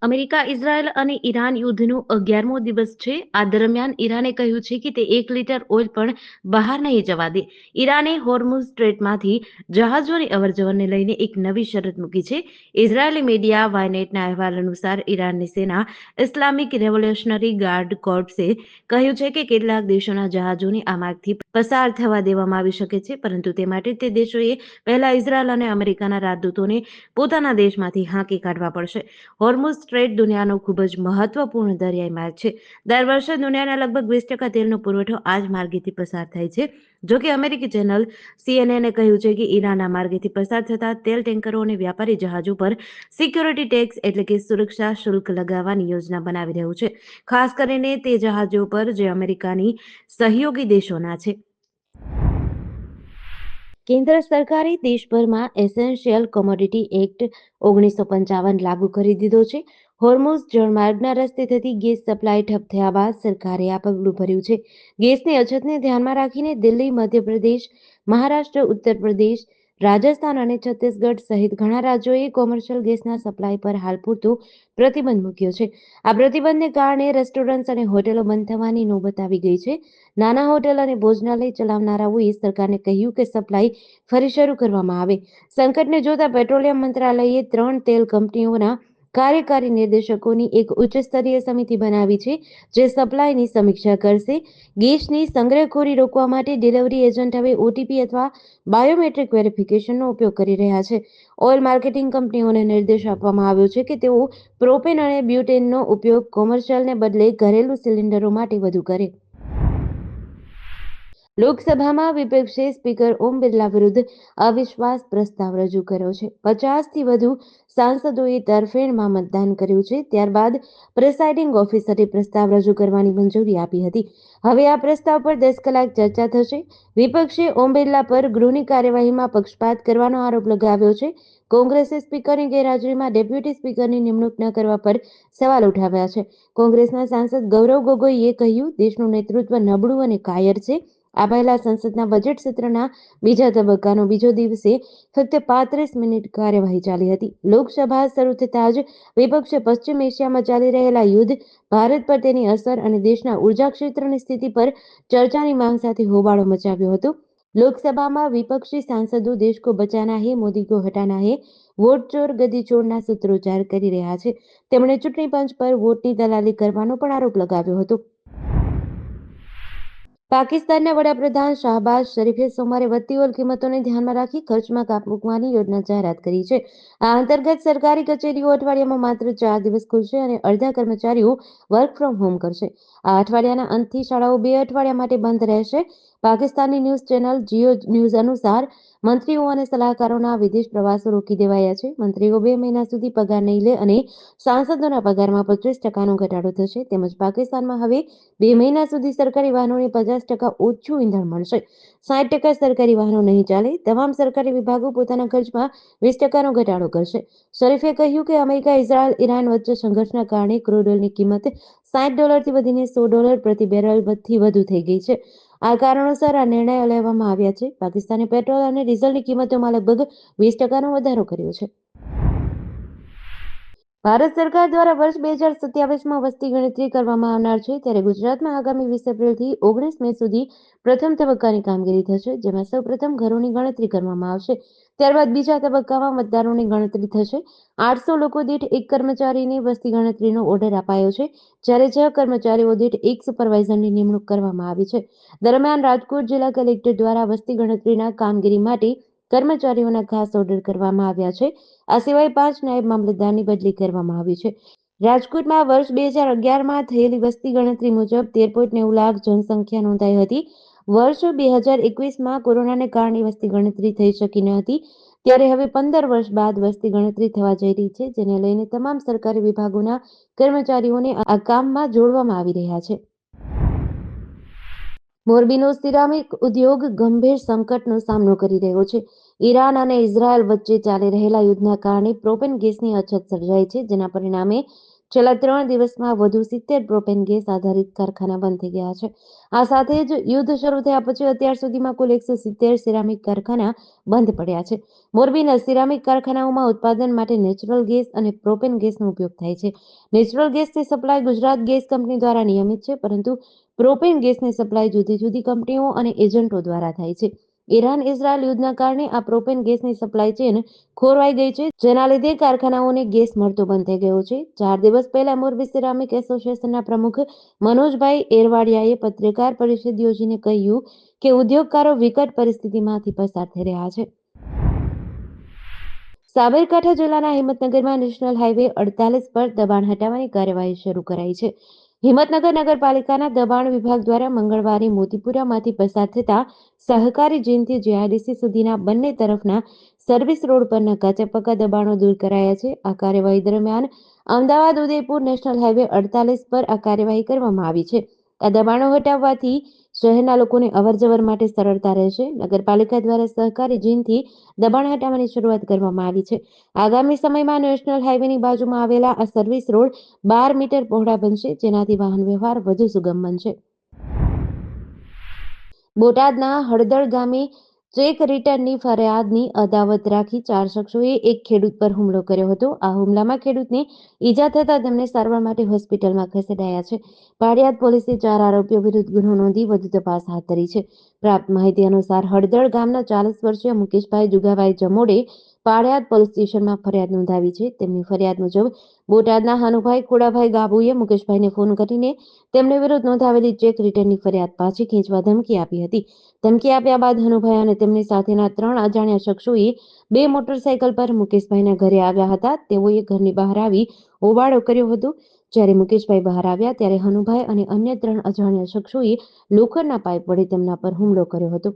America, Israel અને Iran યુદ્ધનો 11મો દિવસ છે. આ દરમિયાન ઈરાને કહ્યું છે કે તે 1 લિટર ઓઇલ પણ બહાર નહીં જવા દે. ઈરાને હોર્મુઝ સ્ટ્રેટમાંથી જહાજોની અવરજવરને લઈને એક નવી શરત મૂકી છે. ઇઝરાયેલી મીડિયા વાયનેટના અહેવાલ અનુસાર ઈરાનની સેના ઇસ્લામિક રેવોલ્યુશનરી ગાર્ડ કોર્પ્સે કહ્યું છે કે કેટલાક દેશોના જહાજોને આ માર્ગથી પસાર થવા દેવામાં આવી શકે છે, પરંતુ તે માટે તે દેશોએ પહેલા ઇઝરાયલ અને અમેરિકાના રાજદૂતોને પોતાના દેશમાંથી હાંકી કાઢવા પડશે. હોર્મુઝ સ્ટ્રેટ દુનિયાનો ખૂબ જ મહત્વપૂર્ણ દરિયાઈ માર્ગ છે. દર વર્ષે દુનિયાના લગભગ 20% તેલનો પુરવઠો આ જ માર્ગેથી પસાર થાય છે. જોકે અમેરિકી ચેનલ CNN કહ્યું છે કે ઈરાન આ માર્ગેથી પસાર થતા તેલ ટેન્કરો અને વ્યાપારી જહાજો પર સિક્યોરિટી ટેક્સ એટલે કે સુરક્ષા શુલ્ક લગાવવાની યોજના બનાવી રહ્યું છે, ખાસ કરીને તે જહાજો પર જે અમેરિકાની સહયોગી દેશોના છે. કેન્દ્ર સરકારે દેશભરમાં એસેન્શિયલ કોમોડિટી એક્ટ 1955 લાગુ કરી દીધો છે. હોર્મુઝ જળમાર્ગના રસ્તે થતી ગેસ સપ્લાય ઠપ થયા બાદ સરકારે આ પગલું ભર્યું છે. ગેસની અછતને ધ્યાનમાં રાખીને દિલ્હી, મધ્યપ્રદેશ, મહારાષ્ટ્ર, ઉત્તર પ્રદેશ, રાજસ્થાન અને છત્તીસગઢ સહિત ઘણા રાજ્યોએ કોમર્શિયલ ગેસના સપ્લાય પર હાલ પૂરતો પ્રતિબંધ મૂક્યો છે. આ પ્રતિબંધને કારણે રેસ્ટોરન્ટ્સ અને હોટેલો બંધ થવાની નોબત આવી ગઈ છે. નાના હોટેલ અને ભોજનાલય ચલાવનારાઓએ સરકારને કહ્યું કે સપ્લાય ફરી શરૂ કરવામાં આવે. સંકટને જોતા પેટ્રોલિયમ મંત્રાલયે 3 તેલ કંપનીઓના કાર્યકારી નિર્દેશકોની એક ઉચ્ચસ્તરીય સમિતિ બનાવી છે, જે સપ્લાયની સમીક્ષા કરશે. ગેસની સંગ્રહખોરી રોકવા માટે ડિલિવરી એજન્ટ હવે ઓટીપી અથવા બાયોમેટ્રિક વેરિફિકેશનનો ઉપયોગ કરી રહ્યા છે. ઓઇલ માર્કેટિંગ કંપનીઓને નિર્દેશ આપવામાં આવ્યો છે કે તેઓ પ્રોપેન અને બ્યુટેનનો ઉપયોગ કોમર્શિયલને બદલે ઘરેલું સિલિન્ડરો માટે વધુ કરે. લોકસભામાં વિપક્ષે સ્પીકર ઓમ બિરલા વિરુદ્ધ અવિશ્વાસ પ્રસ્તાવ રજૂ કર્યો છે. 50થી વધુ સાંસદોએ તરફેણમાં મતદાન કર્યું છે. ત્યારબાદ પ્રિસાઇડિંગ ઓફિસરે પ્રસ્તાવ રજૂ કરવાની મંજૂરી આપી હતી. હવે આ પ્રસ્તાવ પર 10 કલાક ચર્ચા થશે. વિપક્ષે ઓમ બિરલા પર ગૃહની કાર્યવાહીમાં પક્ષપાત કરવાનો આરોપ લગાવ્યો છે. કોંગ્રેસે સ્પીકરની ગેરહાજરીમાં ડેપ્યુટી સ્પીકરની નિમણૂક ન કરવા પર સવાલ ઉઠાવ્યા છે. કોંગ્રેસના સાંસદ ગૌરવ ગોગોઈએ કહ્યું, દેશનું નેતૃત્વ નબળું અને કાયર છે. આ પહેલા સંસદના બજેટ સત્રના બીજા તબક્કાનો બીજો દિવસે ફક્ત 35 મિનિટ કાર્યવાહી ચાલી હતી. લોકસભા શરૂ થતાં જ વિપક્ષે પશ્ચિમ એશિયામાં ચાલી રહેલા યુદ્ધ, ભારત પર તેની અસર અને દેશના ઉર્જા ક્ષેત્રની સ્થિતિ પર ચર્ચાની માંગ સાથે હોબાળો મચાવ્યો હતો. લોકસભામાં વિપક્ષી સાંસદો દેશ કો બચાના હે, મોદી કો હટાના હે, વોટ ચોર ગદી ચોરના સૂત્રોચ્ચાર કરી રહ્યા છે. તેમણે ચૂંટણી પંચ પર વોટની દલાલી કરવાનો પણ આરોપ લગાવ્યો હતો. પાકિસ્તાનના વડાપ્રધાન શાહબાઝ શરીફે સોમવારે વધતી ઓઇલ કિંમતોને ધ્યાનમાં રાખી ખર્ચમાં કાપ મૂકવાની યોજના જાહેરાત કરી છે. આ અંતર્ગત સરકારી કચેરીઓ અઠવાડિયામાં માત્ર 4 દિવસ ખુલશે અને અડધા કર્મચારીઓ વર્ક ફ્રોમ હોમ કરશે. આ અઠવાડિયાના અંતથી શાળાઓ 2 અઠવાડિયા માટે બંધ રહેશે. Pakistani news channel Jio news અનુસાર મંત્રીઓ અને સલાહકારોના વિદેશ પ્રવાસો રોકી દેવાયા છે. મંત્રીઓ 2 મહિના સુધી પગાર નહીં લે અને સાંસદોના પગારમાં 25% ઘટાડો થશે. તેમજ પાકિસ્તાનમાં હવે 2 મહિના સુધી સરકારી વાહનોને 50% ઓછું ઈંધણ મળશે. 60% સરકારી વાહનો નહીં ચાલે. તમામ સરકારી વિભાગો પોતાના ખર્ચમાં 20% ઘટાડો કરશે. શરીફે કહ્યું કે અમેરિકા, ઇઝરાયલ, ઈરાન વચ્ચે સંઘર્ષના કારણે ક્રૂડ ઓઇલની કિંમત $60થી વધીને $100 પ્રતિ બેરલથી વધુ થઈ ગઈ છે. આ કારણોસર આ નિર્ણયો લેવામાં આવ્યા છે. પાકિસ્તાને પેટ્રોલ અને ડીઝલની કિંમતોમાં લગભગ 20%નો વધારો કર્યો છે. ભારત સરકાર દ્વારા વર્ષ 2027માં વસ્તી ગણતરી કરવામાં આવનાર છે, ત્યારે ગુજરાતમાં આગામી 20 એપ્રિલથી 19 મે સુધી પ્રથમ તબક્કાની કામગીરી થશે, જેમાં સૌપ્રથમ ઘરોની ગણતરી કરવામાં આવશે. ત્યારબાદ બીજા તબક્કામાં મતદારોની ગણતરી થશે. 800 લોકો દીઠ 1 કર્મચારીને વસ્તી ગણતરીનો ઓર્ડર અપાયો છે, જ્યારે 6 કર્મચારીઓ દીઠ 1 સુપરવાઇઝરની નિમણૂક કરવામાં આવી છે. દરમિયાન રાજકોટ જિલ્લા કલેક્ટર દ્વારા વસ્તી ગણતરીના કામગીરી માટે કર્મચારીઓના ખાસ ઓર્ડર કરવામાં આવ્યા છે. આ સિવાય 5 નાયબ મામલતદારની બદલી કરવામાં આવી છે. રાજકોટમાં વર્ષ 2011માં થયેલી વસ્તી ગણતરી મુજબ 13.90 લાખ જનસંખ્યા નોંધાઈ હતી. વર્ષ 2021માં કોરોનાને કારણે વસ્તી ગણતરી થઈ શકી ન હતી, ત્યારે હવે 15 વર્ષ બાદ વસ્તી ગણતરી થવા જઈ રહી છે, જેને લઈને તમામ સરકારી વિભાગોના કર્મચારીઓને આ કામમાં જોડવામાં આવી રહ્યા છે. મોરબીનો સિરામિક ઉદ્યોગ ગંભીર સંકટનો સામનો કરી રહ્યો છે. ઈરાન અને ઇઝરાયલ વચ્ચે ચાલી રહેલા યુદ્ધના કારણે પ્રોપેન ગેસની અછત સર્જાઈ છે, જેના પરિણામે છેલ્લા 3 દિવસમાં વધુ 70 પ્રોપેન ગેસ આધારિત કારખાના બંધ થઈ ગયા છે. આ સાથે જ યુદ્ધ શરૂ થયા પછી અત્યાર સુધીમાં કુલ 170 સિરામિક કારખાના બંધ પડ્યા છે. મોરબીના સિરામિક કારખાનાઓમાં ઉત્પાદન માટે નેચરલ ગેસ અને પ્રોપેન ગેસનો ઉપયોગ થાય છે. નેચરલ ગેસની સપ્લાય ગુજરાત ગેસ કંપની દ્વારા નિયમિત છે, પરંતુ પ્રોપેન ગેસની સપ્લાય જુદી જુદી કંપનીઓ અને એજન્ટો દ્વારા થાય છે. ઈરાન-ઇઝરાયલ યુદ્ધના કારણે આ પ્રોપેન ગેસની સપ્લાય ચેન ખોરવાઈ ગઈ છે, જેના લીધે કારખાનાઓને ગેસ મળતો બંધ થઈ ગયો છે. 4 દિવસ પહેલા મોરબી સિરામિક એસોસિએશનના પ્રમુખ મનોજભાઈ એરવાડિયાએ પત્રકાર પરિષદ યોજીને કહ્યું કે ઉદ્યોગકારો વિકટ પરિસ્થિતિમાંથી પસાર થઈ રહ્યા છે. સાબરકાંઠા જિલ્લાના હિંમતનગરમાં નેશનલ હાઈવે 48 પર દબાણ હટાવવાની કાર્યવાહી શરૂ કરાઈ છે. હિંમતનગર નગરપાલિકાના દબાણ વિભાગ દ્વારા મંગળવારે મોતીપુરામાંથી પસાર થતા સહકારી જેનથી જીઆઈડીસી સુધીના બંને તરફના સર્વિસ રોડ પરના કાચા પાકા દબાણો દૂર કરાયા છે. આ કાર્યવાહી દરમિયાન અમદાવાદ ઉદયપુર નેશનલ હાઈવે 48 પર આ કાર્યવાહી કરવામાં આવી છે. આ દબાણો હટાવવાથી શહેરના લોકોને અવરજવર માટે સરળતા રહેશે. નગરપાલિકા દ્વારા સહકારી જીનથી દબાણ હટાવવાની શરૂઆત કરવામાં આવી છે. આગામી સમયમાં નેશનલ હાઈવેની બાજુમાં આવેલા આ સર્વિસ રોડ 12 મીટર પહોળા બનશે, જેનાથી વાહન વ્યવહાર વધુ સુગમ બનશે. બોટાદના હળદળ ગામે ચેક રિટર્નની ફરિયાદની અદાવત રાખી 4 શખ્સોએ એક ખેડૂત પર હુમલો કર્યો હતો. આ હુમલામાં ખેડૂતને ઈજા થતાં તેમને સારવાર માટે હોસ્પિટલમાં ખસેડાયા છે. પાળિયાદ પોલીસે 4 આરોપીઓ વિરુદ્ધ ગુનો નોંધી વધુ તપાસ હાથ ધરી છે. પ્રાપ્ત માહિતી અનુસાર હળદળ ગામના 40 વર્ષીય મુકેશભાઈ જુગાભાઈ જમોડે પાળિયાદ પોલીસ સ્ટેશનમાં ફરિયાદ નોંધાવી છે. તેમની ફરિયાદ મુજબ બોટાદના હનુભાઈ ખોડાભાઈ ગાબુએ મુકેશભાઈને ફોન કરીને તેમની વિરુદ્ધ નોંધાવેલી ચેક રિટર્નની ફરિયાદ પાછી ખેંચવા ધમકી આપી હતી. ધમકી આપ્યા બાદ હનુભાઈ અને તેમની સાથેના 3 અજાણ્યા શખ્સોએ 2 મોટરસાયકલ પર મુકેશભાઈના ઘરે આવ્યા હતા. તેઓએ ઘરની બહાર આવી હોબાળો કર્યો હતો. જ્યારે મુકેશભાઈ બહાર આવ્યા ત્યારે હનુભાઈ અને અન્ય 3 અજાણ્યા શખ્સોએ લોખંડના પાઇપ વડે તેમના પર હુમલો કર્યો હતો.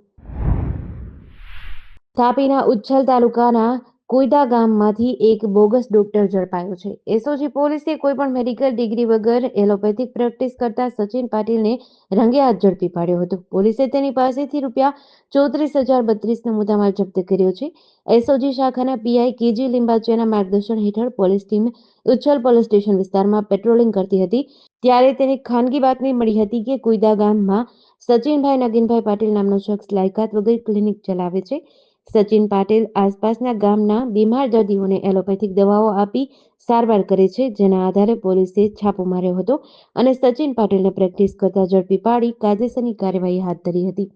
તાપીના ઉચ્છલ તાલુકાના કોયદા ગામમાંથી એક બોગસ ડોક્ટર ઝડપાયો છે. એસઓજી પોલીસે કોઈપણ મેડિકલ ડિગ્રી વગર એલોપેથિક પ્રેક્ટિસ કરતા સચિન પાટીલને રંગે હાથ ઝડપી પાડ્યો હતો. પોલીસે તેની પાસેથી ₹34,032નો મુદ્દામાલ જપ્ત કર્યો છે. એસઓજી શાખાના પીઆઈ કેજી લિંબાચિયાના માર્ગદર્શન હેઠળ police team Uchchhal police station વિસ્તારમાં પેટ્રોલિંગ કરતી હતી, ત્યારે તેને ખાનગી બાતમી મળી હતી કે કોયદા ગામમાં સચિનભાઈ નગીનભાઈ પાટીલ નામનો શખ્સ લાયકાત વગર ક્લિનિક ચલાવે છે. સચિન પાટીલ આસપાસના ગામના બીમાર દર્દીઓને એલોપેથિક દવાઓ આપી સારવાર કરે છે, જેના આધારે પોલીસે છાપો માર્યો હતો અને સચિન પાટીલને પ્રેક્ટિસ કરતા ઝડપી પાડી કાયદેસરની કાર્યવાહી હાથ ધરી હતી.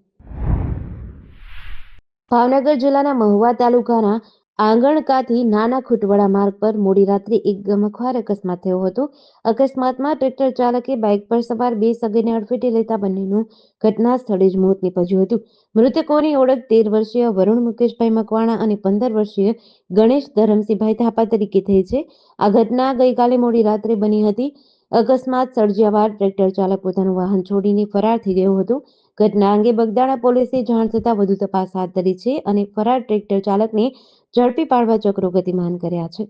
ભાવનગર જિલ્લાના મહુવા તાલુકાના આંગણકાથી નાના ખૂટવાડા માર્ગ પર મોડી રાત્રે એક ગમખ્વાર અકસ્માત થયો હતો. અકસ્માતમાં ટ્રેક્ટર ચાલકે બાઇક પર સવાર 2 સગીરને અડફેટે લેતા બંનેનું ઘટના સ્થળે જ મોત નીપજ્યું હતું. મૃતકોની ઓળખ 13 વર્ષીય વરુણ મુકેશભાઈ મકવાણા અને 15 વર્ષીય ગણેશ ધરમસિંહભાઈ થાપા તરીકે થઈ છે. આ ઘટના ગઈકાલે મોડી રાત્રે બની હતી. અકસ્માત સર્જ્યા બાદ ટ્રેક્ટર ચાલક પોતાનું વાહન છોડીને ફરાર થઈ ગયો હતો. ઘટના અંગે બગદાણા પોલીસે જાણ થતાં વધુ તપાસ હાથ ધરી છે અને ફરાર ટ્રેક્ટર ચાલકને ઝડપી પાડવા ચક્રો ગતિમાન કર્યા છે.